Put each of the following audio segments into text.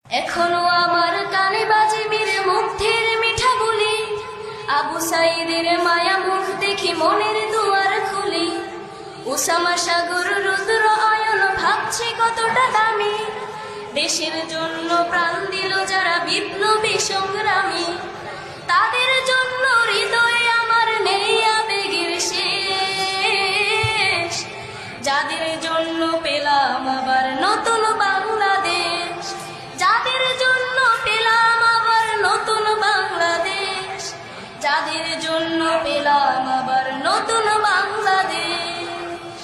এখনো আমার কানে বাজে বীর মুগ্ধের মিঠা বলি, আবু সাইদের মায়া মুখ দেখি মনের দুয়ার খুলি। উসামা সাগর রুদ্র আয়ন ভাবছে কতটা দামি, দেশের জন্য প্রাণ দিল যারা বিপ্লবী সংগ্রামী। তাদের জন্য হৃদয়ে আমার নেই আবেগের শেষ, যাদের জন্য পেলাম আবার নতুন বাংলাদেশ, যাদের জন্য পেলাম আবার নতুন বাংলাদেশ, যাদের জন্য পেলাম আবার নতুন বাংলাদেশ।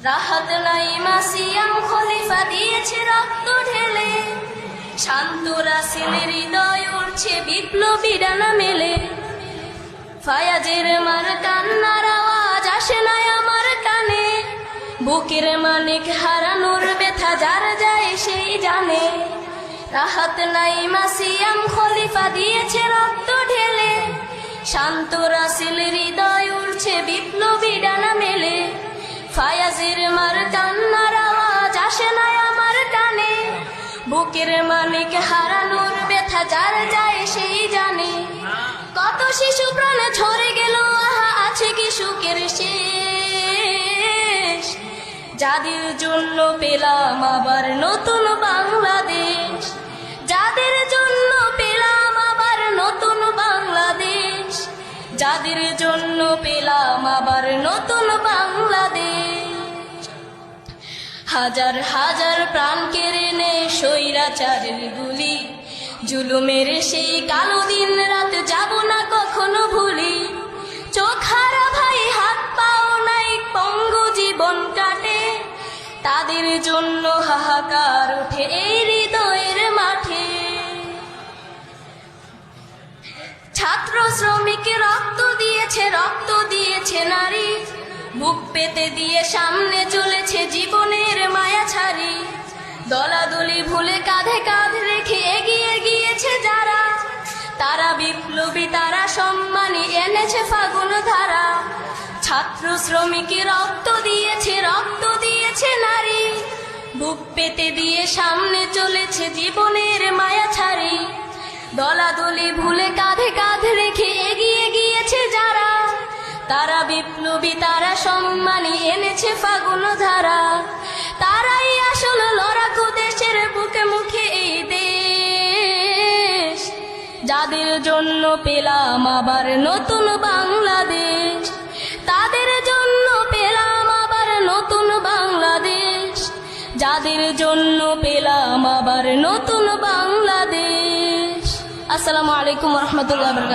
রাহাত নাইমা সিয়াম খলিফা দিয়েছে রক্ত ঢেলে, শান্ত রাসেলের হৃদয় উঠছে বিপ্লবী ডানা মেলে। ফায়াজের মার কান্নার আওয়াজ আসে না আমার কানে, বুকের মানিক হারানোর ব্যথা যার যায় সেই জানে। রাহাত নাইমা সিয়াম খলিফা দিয়েছে রক্ত ঢেলে, শান্ত রাসেলের হৃদয় উঠছে বিপ্লবী ডানা মেলে। ফায়াজের মার কান্নার আওয়াজ আসে না আমার কানে, বুকের মানিক হারানোর ব্যথা যার যায় সেই জানে। কত শিশু প্রাণ ঝরে গেল, আহা আছে কি সুখের শেষ, যাদের জন্য পেলাম আবার নতুন বাংলাদেশ, যাদের জন্য পেলাম আবার নতুন বাংলাদেশ, যাদের জন্য পেলাম আবার নতুন বাংলাদেশ। হাজার হাজার প্রাণ কেড়ে নে স্বৈরাচারের গুলি, জুলুমের সেই কালো দিন রাত যাব না কখনো ভুলি। চোখ হারা ভাই হাত পাও নাই পঙ্গু জীবন কাটে, তাদের জন্য হাহাকার ওঠে এই হৃদয়ের মাঠে। ছাত্র শ্রমিক রক্ত দিয়েছে নারী, বুক পেতে দিয়ে সামনে চলেছে জীবনের মায়া ছাড়ি। দলাদলি ভুলে কাঁধে কাঁধ রেখে এগিয়ে গিয়েছে যারা, তারা বিপ্লবী তারা সম্মানী এনেছে ফাগুন ধারা। ছাত্র শ্রমিক রক্ত দিয়েছে নারী, বুক পেতে দিয়ে সামনে চলেছে জীবনের মায়া ছাড়ি। দলাদলি ভুলে কাঁধে কাঁধ রেখে এগিয়ে গিয়েছে যারা, তারা বিপ্লবী তারা সম্মানী এনেছে ফাগুন ধারা। তারাই আসল লড়াকু দেশের বুকে মুখে এই দেশ, যাদের জন্য পেলাম আবার নতুন বাংলাদেশ, তাদের জন্য পেলাম আবার নতুন বাংলাদেশ, যাদের জন্য পেলাম আবার নতুন বাংলাদেশ। আসসালামু আলাইকুম ওয়া রাহমাতুল্লাহি ওয়া বারাকাতুহু।